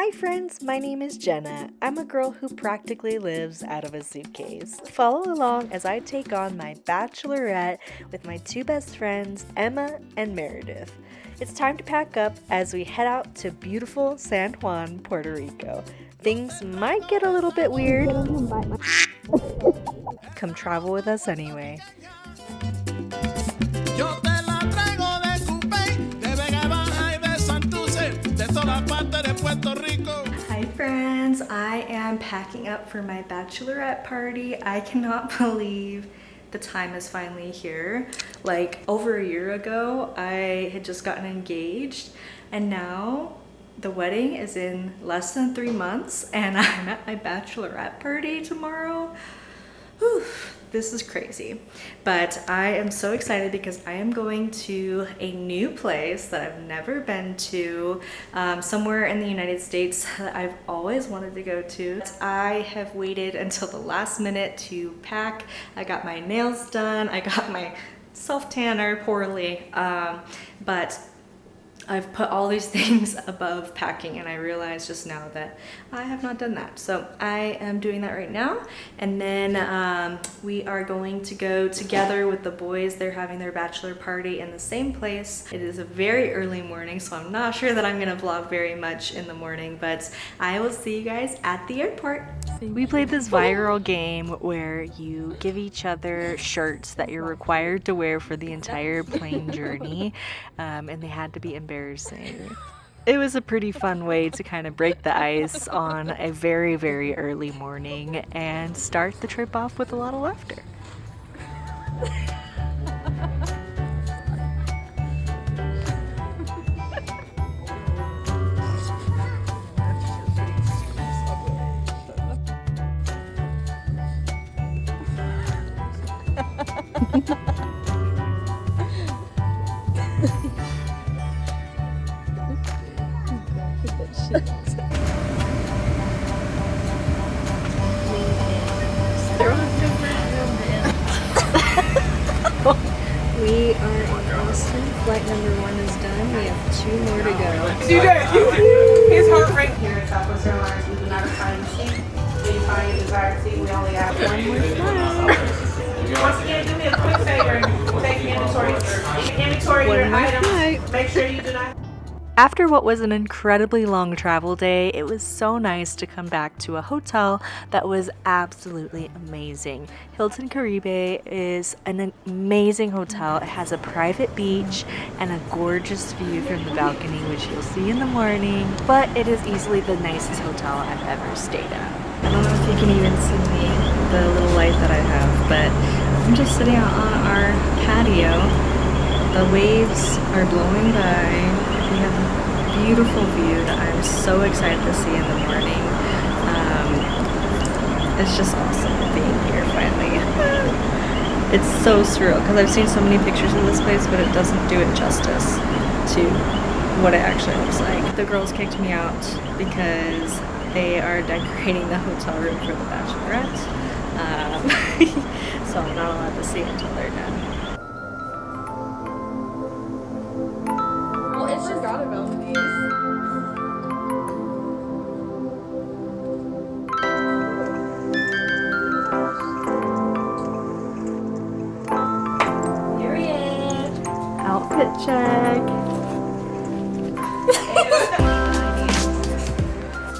Hi friends, my name is Jenna. I'm a girl who practically lives out of a suitcase. Follow along as I take on my bachelorette with my two best friends, Emma and Meredith. It's time to pack up as we head out to beautiful San Juan, Puerto Rico. Things might get a little bit weird. Come travel with us anyway. Hi friends, I am packing up for my bachelorette party. I cannot believe the time is finally here. Like over a year ago, I had just gotten engaged and now the wedding is in less than 3 months and I'm at my bachelorette party tomorrow. Whew. This is crazy, but I am so excited because I am going to a new place that I've never been to, somewhere in the United States that I've always wanted to go to. I have waited until the last minute to pack. I got my nails done, I got my self-tanner poorly, but I've put all these things above packing and I realized just now that I have not done that. So I am doing that right now. And then we are going to go together with the boys. They're having their bachelor party in the same place. It is a very early morning, so I'm not sure that I'm gonna vlog very much in the morning, but I will see you guys at the airport. We played this viral game where you give each other shirts that you're required to wear for the entire plane journey, and they had to be embarrassing. It was a pretty fun way to kind of break the ice on a very, very early morning and start the trip off with a lot of laughter. We are in Austin. Flight number 1 is done. We have 2 more to go. His heart rate here at Southwest Airlines, we do not assign a seat. Anytime you desire a seat, we only have 1 more flight. Once again, do me a quick favor. Take inventory your items. Make sure you do not. After what was an incredibly long travel day, it was so nice to come back to a hotel that was absolutely amazing. Hilton Caribe is an amazing hotel. It has a private beach and a gorgeous view from the balcony, which you'll see in the morning, but it is easily the nicest hotel I've ever stayed at. I don't know if you can even see the little light that I have, but I'm just sitting out on our patio. The waves are blowing by. We have a beautiful view that I'm so excited to see in the morning. It's just awesome being here finally. It's so surreal because I've seen so many pictures of this place, but it doesn't do it justice to what it actually looks like. The girls kicked me out because they are decorating the hotel room for the bachelorette. So I'm not allowed to see it until they're done. It's just got about these. Period. Outfit check.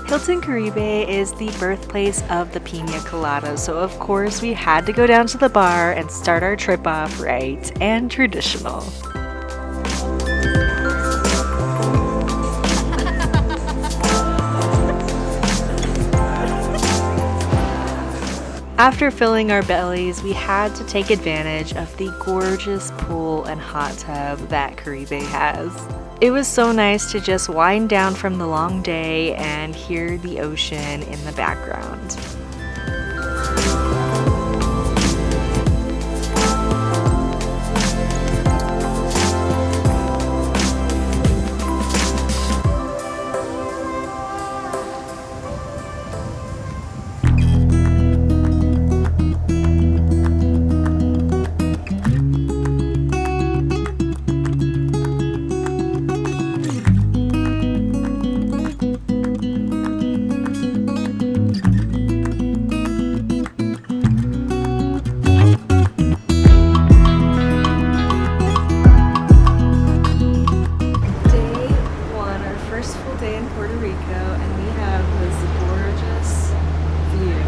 Hilton Caribe is the birthplace of the pina colada, so of course we had to go down to the bar and start our trip off right and traditional. After filling our bellies, we had to take advantage of the gorgeous pool and hot tub that Caribe has. It was so nice to just wind down from the long day and hear the ocean in the background. Puerto Rico, and we have this gorgeous view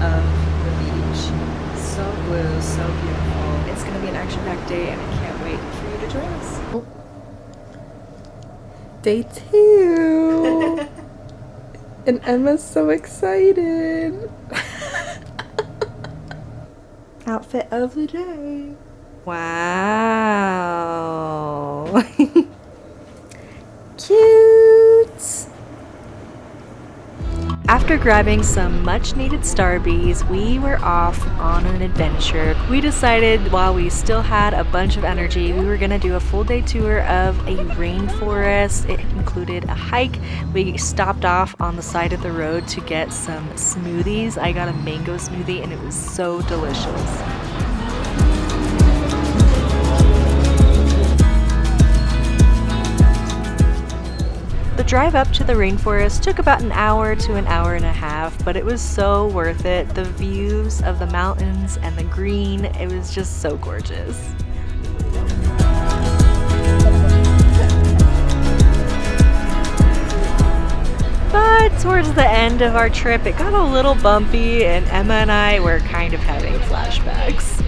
of the beach. So blue, so beautiful. It's gonna be an action-packed day, and I can't wait for you to join us. Day 2. And Emma's so excited. Outfit of the day. Wow. Cute. After grabbing some much-needed Starbies, we were off on an adventure. We decided while we still had a bunch of energy, we were gonna do a full day tour of a rainforest. It included a hike. We stopped off on the side of the road to get some smoothies. I got a mango smoothie and it was so delicious. The drive up to the rainforest took about an hour to an hour and a half, but it was so worth it. The views of the mountains and the green, it was just so gorgeous. But towards the end of our trip, it got a little bumpy and Emma and I were kind of having flashbacks.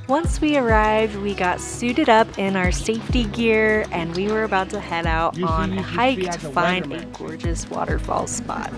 Once we arrived, we got suited up in our safety gear and we were about to head out on a hike to find a gorgeous waterfall spot.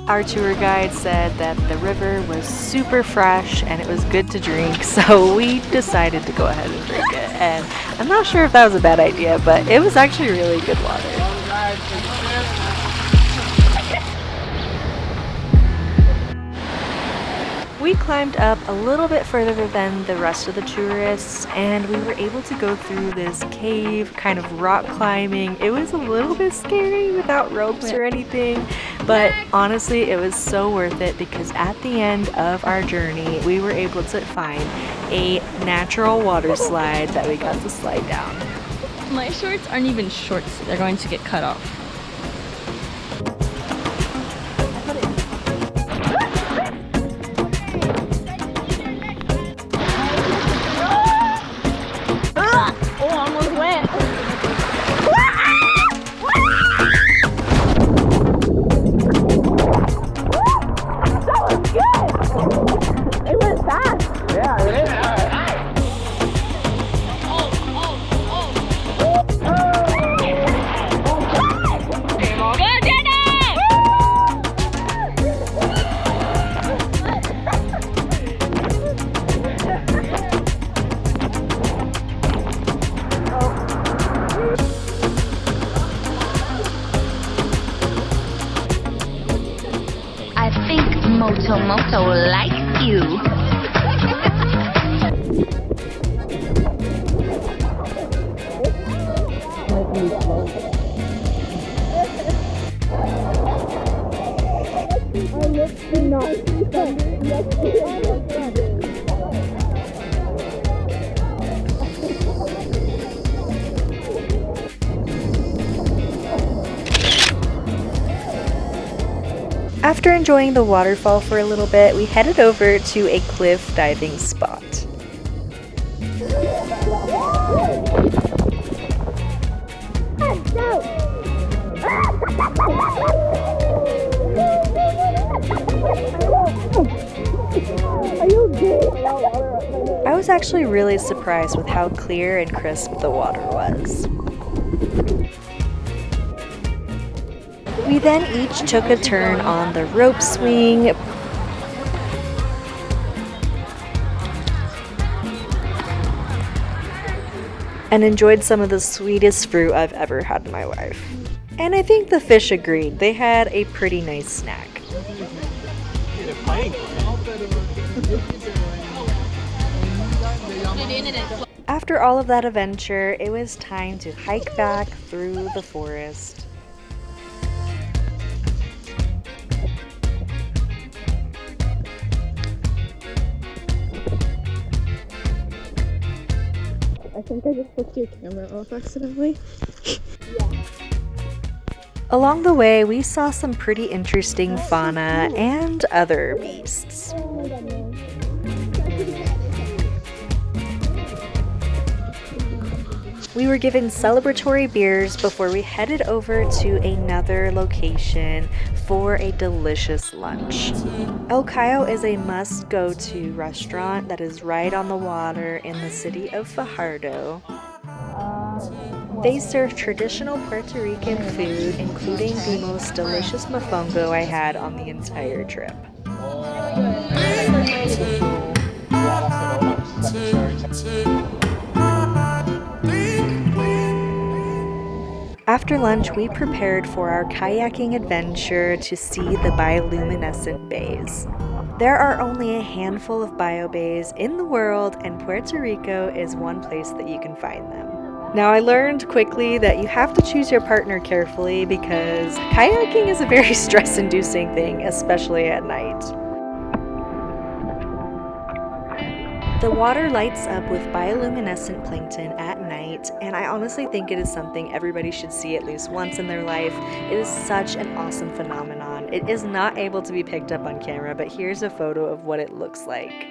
Our tour guide said that the river was super fresh and it was good to drink, so we decided to go ahead and drink it. And I'm not sure if that was a bad idea, but it was actually really good water. We climbed up a little bit further than the rest of the tourists and we were able to go through this cave, kind of rock climbing. It was a little bit scary without ropes or anything, but honestly it was so worth it because at the end of our journey we were able to find a natural water slide that we got to slide down. My shorts aren't even shorts, they're going to get cut off. Moto likes you. After enjoying the waterfall for a little bit, we headed over to a cliff diving spot. I was actually really surprised with how clear and crisp the water was. We then each took a turn on the rope swing, and enjoyed some of the sweetest fruit I've ever had in my life. And I think the fish agreed. They had a pretty nice snack. After all of that adventure, it was time to hike back through the forest. I think I just flipped your camera off accidentally. Along the way, we saw some pretty interesting fauna and other beasts. We were given celebratory beers before we headed over to another location for a delicious lunch. El Cayo is a must-go-to restaurant that is right on the water in the city of Fajardo. They serve traditional Puerto Rican food, including the most delicious mofongo I had on the entire trip. After lunch, we prepared for our kayaking adventure to see the bioluminescent bays. There are only a handful of bio bays in the world, and Puerto Rico is one place that you can find them. Now, I learned quickly that you have to choose your partner carefully because kayaking is a very stress-inducing thing, especially at night. The water lights up with bioluminescent plankton at night, and I honestly think it is something everybody should see at least once in their life. It is such an awesome phenomenon. It is not able to be picked up on camera, but here's a photo of what it looks like.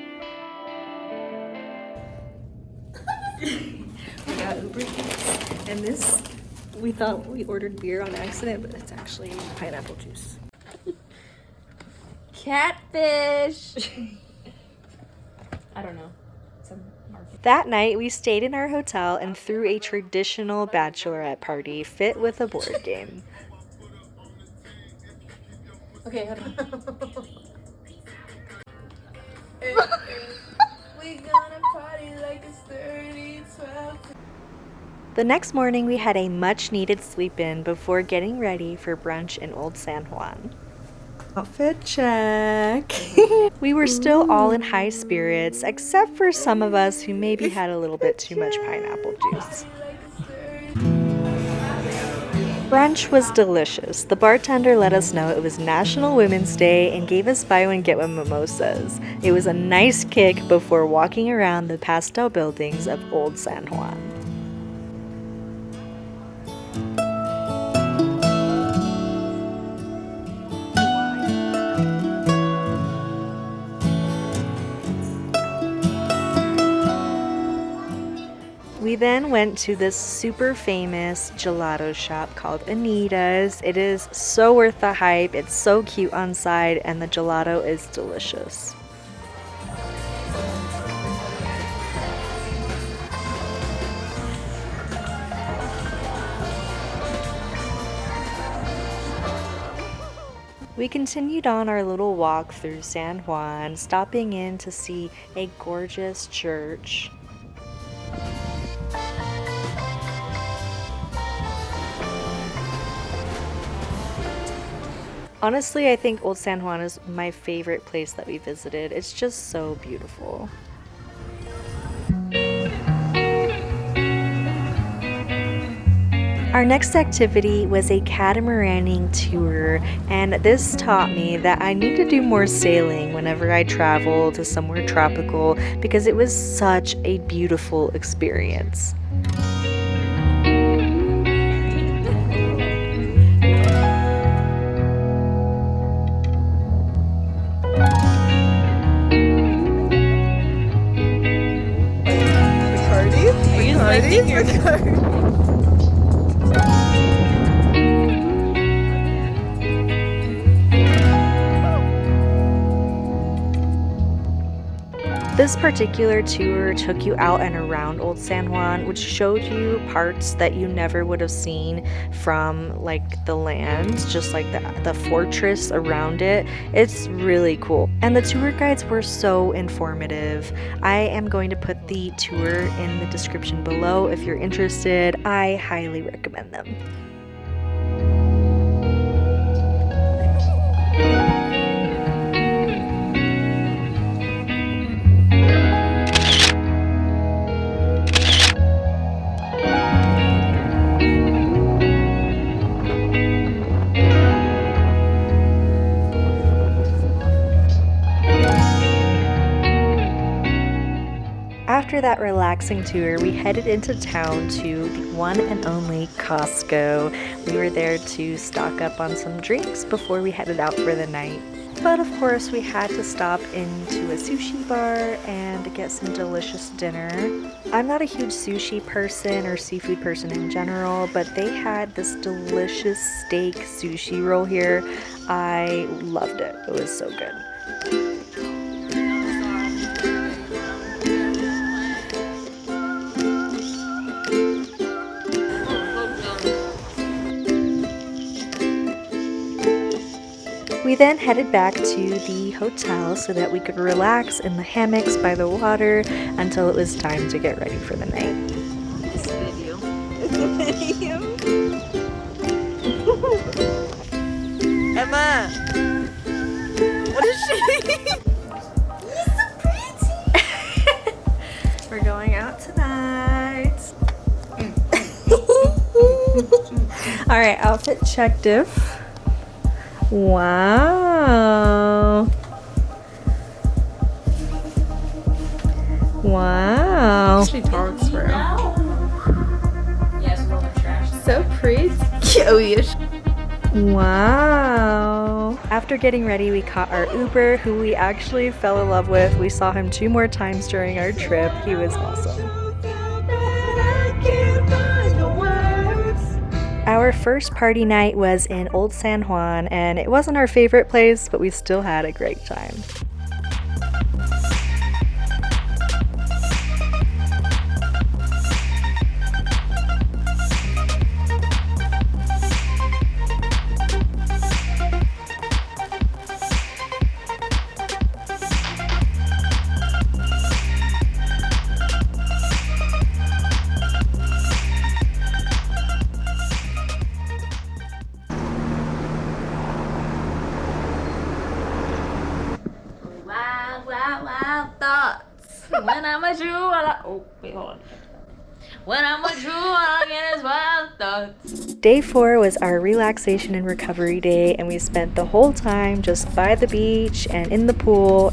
We got Uber Eats, and this, we thought we ordered beer on accident, but it's actually pineapple juice. Catfish! I don't know. That night, we stayed in our hotel and threw a traditional bachelorette party fit with a board game. Okay, hold on. We gonna party like it's 30-12. The next morning, we had a much-needed sleep-in before getting ready for brunch in Old San Juan. Outfit check. We were still all in high spirits, except for some of us who maybe had a little bit too much pineapple juice. Brunch was delicious. The bartender let us know it was National Women's Day and gave us buy one get one mimosas. It was a nice kick before walking around the pastel buildings of Old San Juan. We then went to this super famous gelato shop called Anita's. It is so worth the hype. It's so cute on side, and the gelato is delicious. We continued on our little walk through San Juan, stopping in to see a gorgeous church. Honestly, I think Old San Juan is my favorite place that we visited. It's just so beautiful. Our next activity was a catamaraning tour, and this taught me that I need to do more sailing whenever I travel to somewhere tropical because it was such a beautiful experience. This particular tour took you out and around Old San Juan, which showed you parts that you never would have seen from like the land, just like the fortress around it. It's really cool. And the tour guides were so informative. I am going to put the tour in the description below if you're interested. I highly recommend them. After that relaxing tour, we headed into town to the one and only Costco. We were there to stock up on some drinks before we headed out for the night. But of course, we had to stop into a sushi bar and get some delicious dinner. I'm not a huge sushi person or seafood person in general, but they had this delicious steak sushi roll here. I loved it. It was so good. We then headed back to the hotel so that we could relax in the hammocks by the water until it was time to get ready for the night. It's a video. It's a video. Emma! What is she? You're so pretty! We're going out tonight. Alright, outfit check diff. Wow. Wow. She talks, bro. So pretty. Oh, yes. Wow. After getting ready, we caught our Uber, who we actually fell in love with. We saw him 2 more times during our trip. He was awesome. Our first party night was in Old San Juan, and it wasn't our favorite place, but we still had a great time. Wild thoughts. When I'm with you, oh, wait, hold on. When I'm with you, all I get is wild thoughts. Day 4 was our relaxation and recovery day, and we spent the whole time just by the beach and in the pool.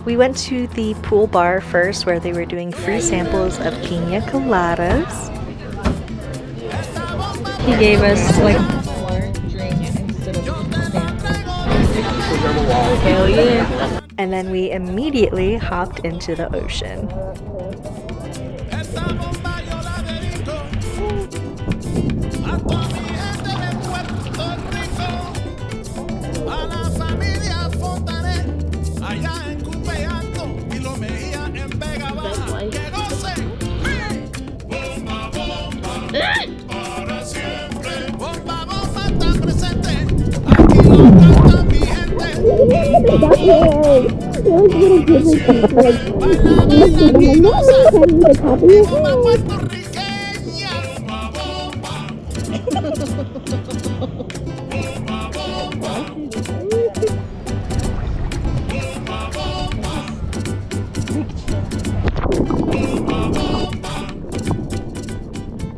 We went to the pool bar first, where they were doing free samples of pina coladas. He gave us like more drink instead of hell yeah. And then we immediately hopped into the ocean.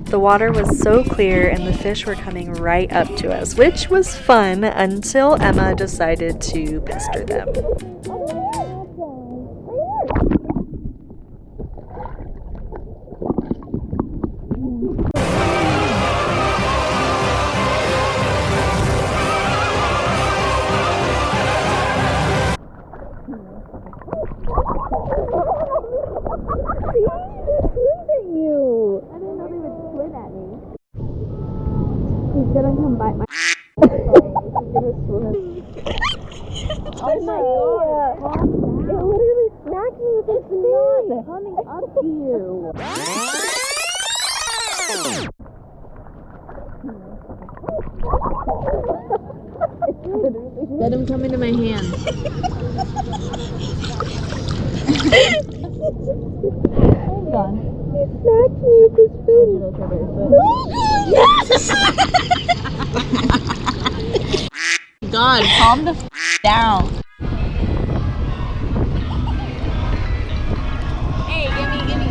The water was so clear and the fish were coming right up to us, which was fun until Emma decided to pester them. He's gonna come bite my Oh my god! It literally smacked me with its fin! Coming up to you! Let him come into my hand. Hold on. It smacked me with its fin! God, calm the f down. Hey, gimme.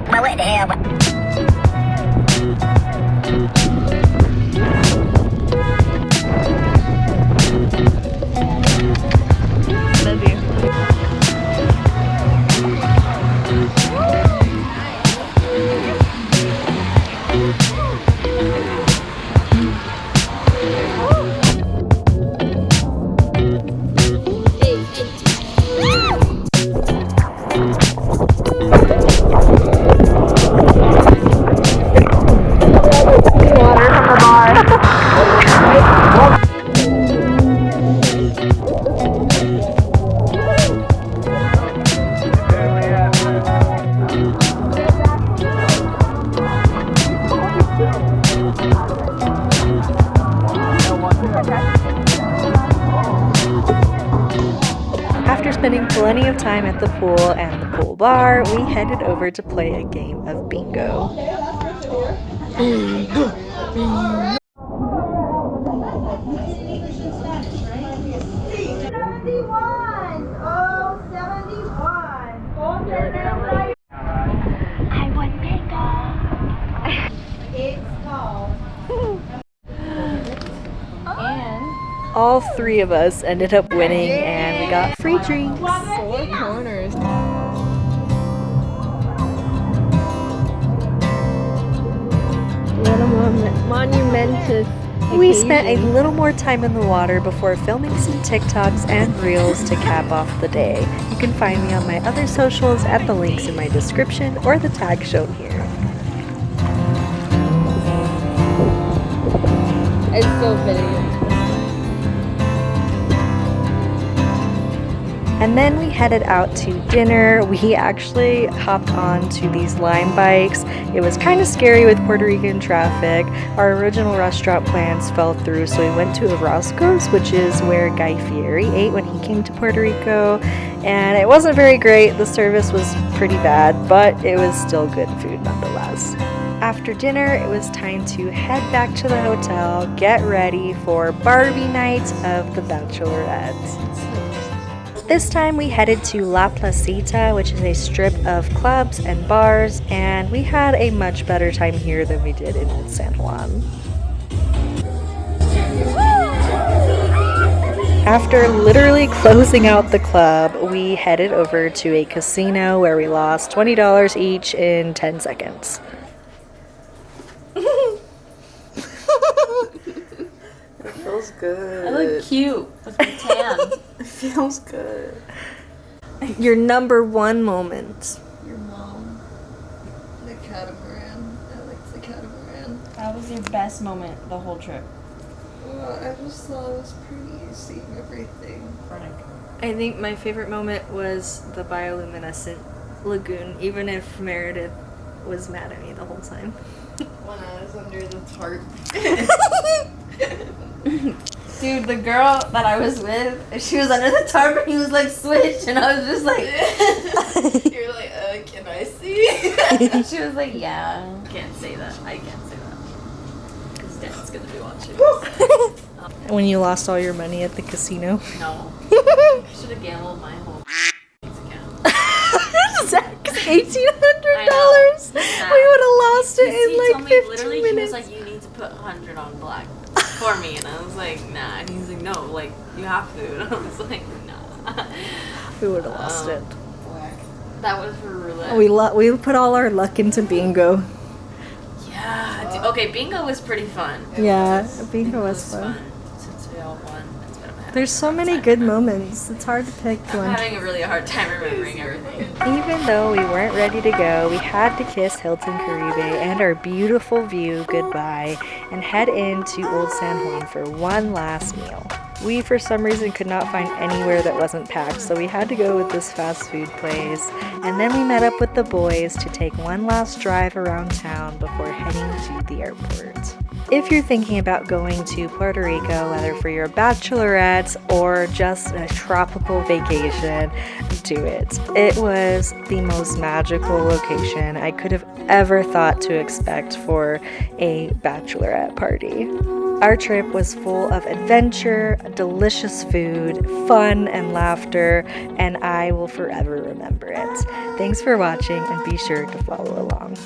What the hell? Love you. After spending plenty of time at the pool and the pool bar, we headed over to play a game of bingo. All three of us ended up winning and we got free drinks. 4 corners. What a monumentous. We spent a little more time in the water before filming some TikToks and Reels to cap off the day. You can find me on my other socials at the links in my description or the tag shown here. It's so fitting. And then we headed out to dinner. We actually hopped on to these Lime bikes. It was kind of scary with Puerto Rican traffic. Our original restaurant plans fell through, so we went to Orozcos, which is where Guy Fieri ate when he came to Puerto Rico. And it wasn't very great. The service was pretty bad, but it was still good food nonetheless. After dinner, it was time to head back to the hotel, get ready for Barbie night of the Bachelorette. This time we headed to La Placita, which is a strip of clubs and bars, and we had a much better time here than we did in Old San Juan. After literally closing out the club, we headed over to a casino where we lost $20 each in 10 seconds. It feels good. I look cute with my tan. It feels good. Your number one moment. Your mom. The catamaran. I liked the catamaran. That was your best moment the whole trip. Well, I just thought it was pretty seeing everything. I think my favorite moment was the bioluminescent lagoon, even if Meredith was mad at me the whole time. When I was under the tarp. Dude, the girl that I was with, she was under the tarp and he was like, switch, and I was just like, You're like, can I see? she was like, yeah. Can't say that. I can't say that. Because Dad's gonna be watching. When you lost all your money at the casino. No. I should have gambled my whole account. Zach's $1,800. I know. We would have lost it in He like told me 15 literally minutes. he was like, you need to put 100 on black for me, and I was like, nah. And he's like, no, like you have to. And I was like, nah. We would have lost it. That was for roulette. We put all our luck into bingo. Yeah. Okay, bingo was pretty fun. Yeah, bingo was fun. Since we all won. It's been a There's so many good moments. It's hard to pick I'm one. having a really hard time remembering everything. Even though we weren't ready to go, we had to kiss Hilton Caribe and our beautiful view goodbye and head into Old San Juan for one last meal. We, for some reason, could not find anywhere that wasn't packed, so we had to go with this fast food place. And then we met up with the boys to take one last drive around town before heading to the airport. If you're thinking about going to Puerto Rico, whether for your bachelorette or just a tropical vacation, do it. It was the most magical location I could have ever thought to expect for a bachelorette party. Our trip was full of adventure, delicious food, fun, and laughter, and I will forever remember it. Thanks for watching, and be sure to follow along.